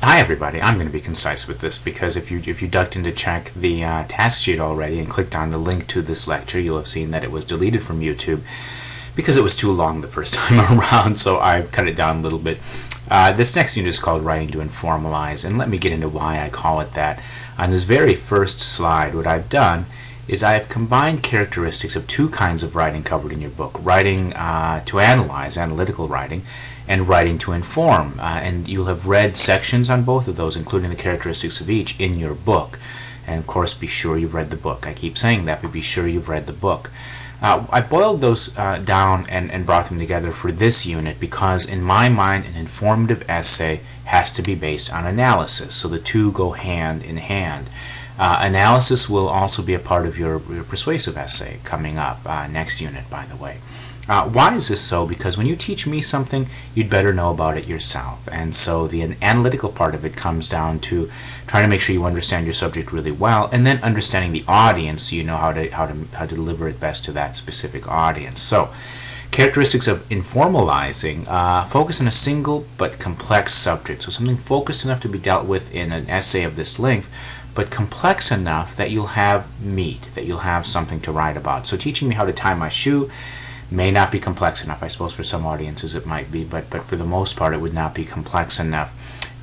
Hi everybody, I'm going to be concise with this because if you ducked in to check the task sheet already and clicked on the link to this lecture, you'll have seen that it was deleted from YouTube because it was too long the first time around, so I've cut it down a little bit. This next unit is called Writing to Informalize, and let me get into why I call it that. On this very first slide, what I've done is I have combined characteristics of two kinds of writing covered in your book: writing to analyze, analytical writing, and writing to inform. And you'll have read sections on both of those, including the characteristics of each, in your book. And of course, be sure you've read the book. I keep saying that, but be sure you've read the book. I boiled those down and brought them together for this unit because, in my mind, an informative essay has to be based on analysis. So the two go hand in hand. Analysis will also be a part of your persuasive essay coming up next unit, by the way. Why is this so? Because when you teach me something, you'd better know about it yourself. And so the analytical part of it comes down to trying to make sure you understand your subject really well, and then understanding the audience so you know how to deliver it best to that specific audience. So, characteristics of informalising focus on a single but complex subject. So something focused enough to be dealt with in an essay of this length, but complex enough that you'll have meat, that you'll have something to write about. So teaching me how to tie my shoe may not be complex enough. I suppose for some audiences it might be, but for the most part it would not be complex enough.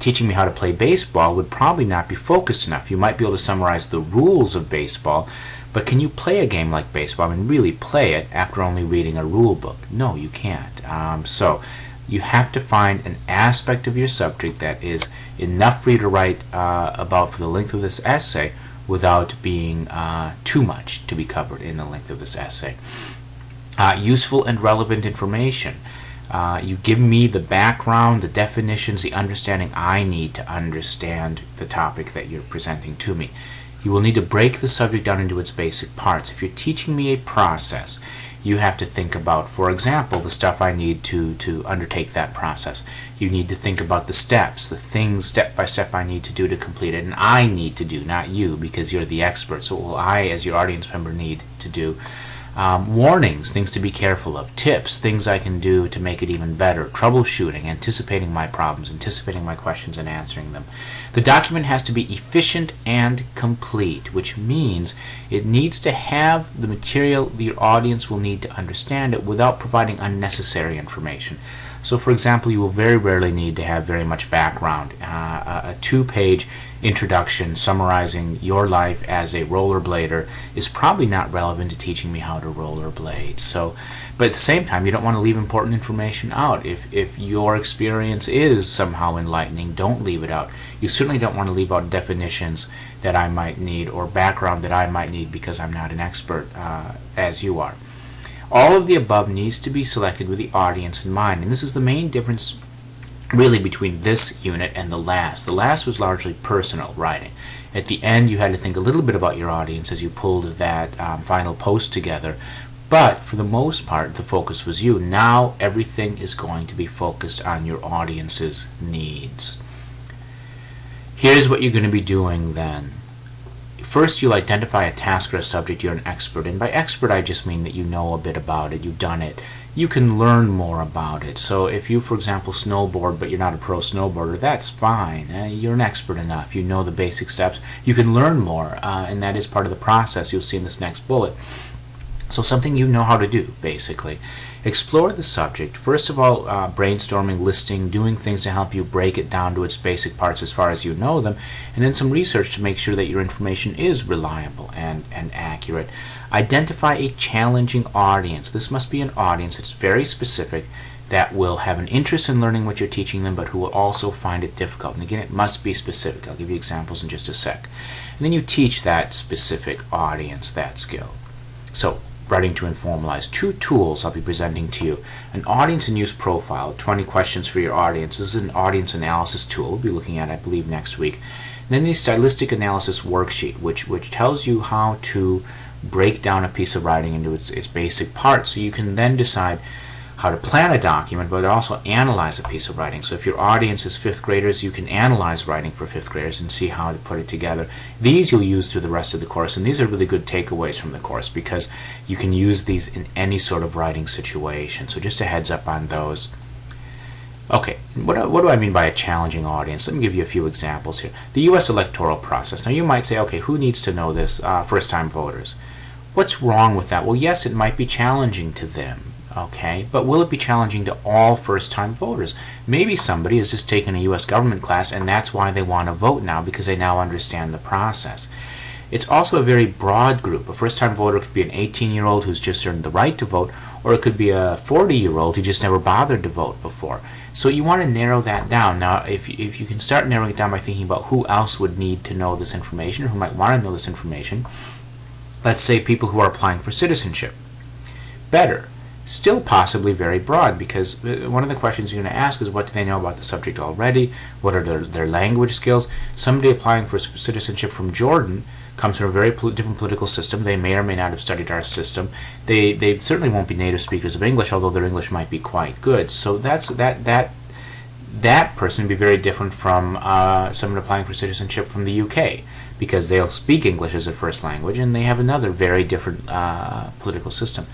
Teaching me how to play baseball would probably not be focused enough. You might be able to summarize the rules of baseball, but can you play a game like baseball and really play it after only reading a rule book? No, you can't. So you have to find an aspect of your subject that is enough for you to write about for the length of this essay without being too much to be covered in the length of this essay. Useful and relevant information. You give me the background, the definitions, the understanding I need to understand the topic that you're presenting to me. You will need to break the subject down into its basic parts. If you're teaching me a process, you have to think about, for example, the stuff I need to undertake that process. You need to think about the steps, the things step by step I need to do to complete it, and I need to do, not you, because you're the expert. So what will I, as your audience member, need to do? Warnings, things to be careful of, tips, things I can do to make it even better, troubleshooting, anticipating my problems, anticipating my questions and answering them. The document has to be efficient and complete, which means it needs to have the material your audience will need to understand it without providing unnecessary information. So, for example, you will very rarely need to have very much background. A two-page introduction summarizing your life as a rollerblader is probably not relevant to teaching me how to rollerblade. So, but at the same time, you don't want to leave important information out. If your experience is somehow enlightening, don't leave it out. You certainly don't want to leave out definitions that I might need or background that I might need because I'm not an expert as you are. All of the above needs to be selected with the audience in mind, and this is the main difference really between this unit and the last. The last was largely personal writing. At the end, you had to think a little bit about your audience as you pulled that final post together, but for the most part, the focus was you. Now, everything is going to be focused on your audience's needs. Here's what you're going to be doing then. First, you'll identify a task or a subject you're an expert in. By expert, I just mean that you know a bit about it, you've done it. You can learn more about it. So if you, for example, snowboard, but you're not a pro snowboarder, that's fine. You're an expert enough. You know the basic steps. You can learn more, and that is part of the process you'll see in this next bullet. So something you know how to do, basically. Explore the subject. First of all, brainstorming, listing, doing things to help you break it down to its basic parts as far as you know them, and then some research to make sure that your information is reliable and accurate. Identify a challenging audience. This must be an audience that's very specific, that will have an interest in learning what you're teaching them, but who will also find it difficult. And again, it must be specific. I'll give you examples in just a sec. And then you teach that specific audience that skill. So, Writing to Informalize. Two tools I'll be presenting to you. An audience and use profile, 20 questions for your audience. This is an audience analysis tool we'll be looking at, I believe, next week. And then the stylistic analysis worksheet, which tells you how to break down a piece of writing into its basic parts, so you can then decide how to plan a document, but also analyze a piece of writing. So if your audience is 5th graders, you can analyze writing for 5th graders and see how to put it together. These you'll use through the rest of the course, and these are really good takeaways from the course because you can use these in any sort of writing situation. So just a heads up on those. Okay, what do I mean by a challenging audience? Let me give you a few examples here. The U.S. electoral process. Now you might say, okay, who needs to know this? First-time voters. What's wrong with that? Well, yes, it might be challenging to them, okay, but will it be challenging to all first-time voters? Maybe somebody has just taken a U.S. government class and that's why they want to vote now, because they now understand the process. It's also a very broad group. A first-time voter could be an 18-year-old who's just earned the right to vote, or it could be a 40-year-old who just never bothered to vote before. So you want to narrow that down. Now, if you can start narrowing it down by thinking about who else would need to know this information, or who might want to know this information, let's say people who are applying for citizenship. Better. Still possibly very broad, because one of the questions you're going to ask is, what do they know about the subject already? What are their language skills? Somebody applying for citizenship from Jordan comes from a very different political system. They may or may not have studied our system. They certainly won't be native speakers of English, although their English might be quite good. So that person would be very different from someone applying for citizenship from the UK, because they'll speak English as a first language and they have another very different political system.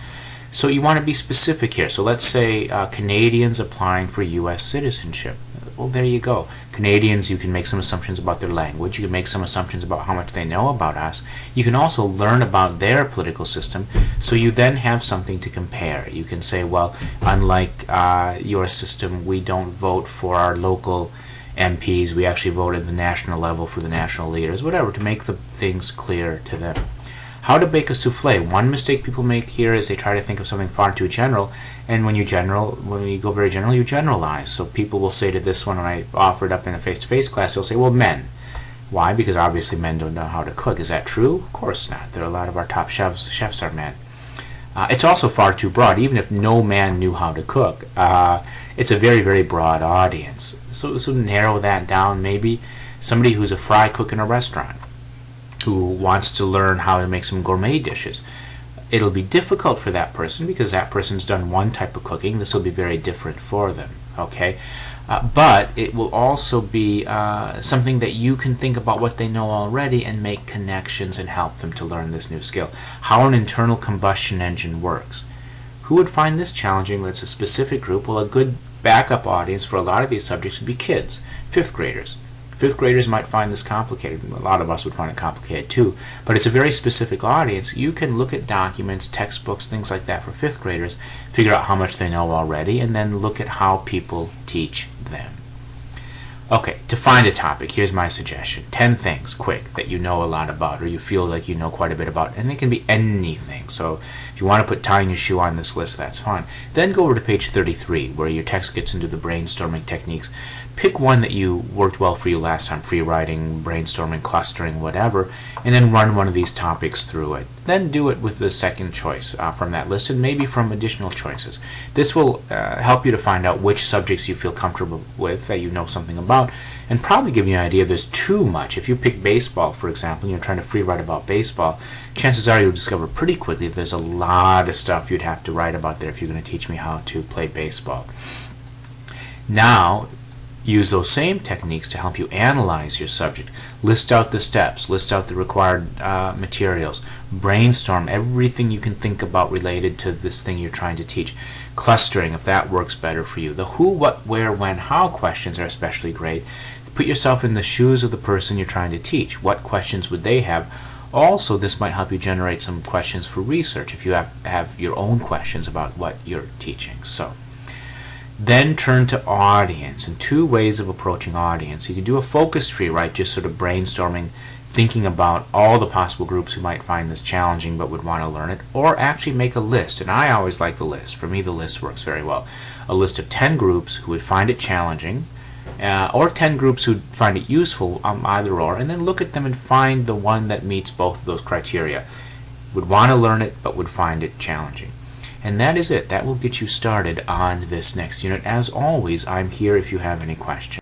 So you want to be specific here. So let's say Canadians applying for U.S. citizenship. Well, there you go. Canadians, you can make some assumptions about their language. You can make some assumptions about how much they know about us. You can also learn about their political system, so you then have something to compare. You can say, well, unlike your system, we don't vote for our local MPs. We actually vote at the national level for the national leaders, whatever, to make the things clear to them. How to bake a souffle. One mistake people make here is they try to think of something far too general, and when you go very general, you generalize. So people will say to this one, when I offer it up in a face-to-face class, they'll say, well, men. Why? Because obviously men don't know how to cook. Is that true? Of course not. There are a lot of our top chefs are men. It's also far too broad. Even if no man knew how to cook, it's a very, very broad audience. So narrow that down. Maybe somebody who's a fry cook in a restaurant, who wants to learn how to make some gourmet dishes. It'll be difficult for that person because that person's done one type of cooking. This will be very different for them, okay? But it will also be something that you can think about what they know already and make connections and help them to learn this new skill. How an internal combustion engine works. Who would find this challenging? That's a specific group. Well, a good backup audience for a lot of these subjects would be kids, 5th graders. 5th graders might find this complicated. A lot of us would find it complicated too, but it's a very specific audience. You can look at documents, textbooks, things like that for 5th graders, figure out how much they know already, and then look at how people teach them. Okay, to find a topic, here's my suggestion. 10 things, quick, that you know a lot about or you feel like you know quite a bit about, and they can be anything. So if you want to put tying your shoe on this list, that's fine. Then go over to page 33, where your text gets into the brainstorming techniques. Pick one that you worked well for you last time, free writing, brainstorming, clustering, whatever, and then run one of these topics through it. Then do it with the second choice from that list, and maybe from additional choices. This will help you to find out which subjects you feel comfortable with, that you know something about, and probably give you an idea if there's too much. If you pick baseball, for example, and you're trying to free write about baseball, chances are you'll discover pretty quickly that there's a lot of stuff you'd have to write about there if you're going to teach me how to play baseball. Now, use those same techniques to help you analyze your subject. List out the steps, list out the required materials, brainstorm everything you can think about related to this thing you're trying to teach. Clustering, if that works better for you. The who, what, where, when, how questions are especially great. Put yourself in the shoes of the person you're trying to teach. What questions would they have? Also, this might help you generate some questions for research if you have your own questions about what you're teaching. So, then turn to audience, and 2 ways of approaching audience. You can do a focused free write, just sort of brainstorming, thinking about all the possible groups who might find this challenging but would want to learn it, or actually make a list. And I always like the list. For me, the list works very well. A list of 10 groups who would find it challenging, or 10 groups who find it useful, either or, and then look at them and find the one that meets both of those criteria. Would want to learn it but would find it challenging. And that is it. That will get you started on this next unit. As always, I'm here if you have any questions.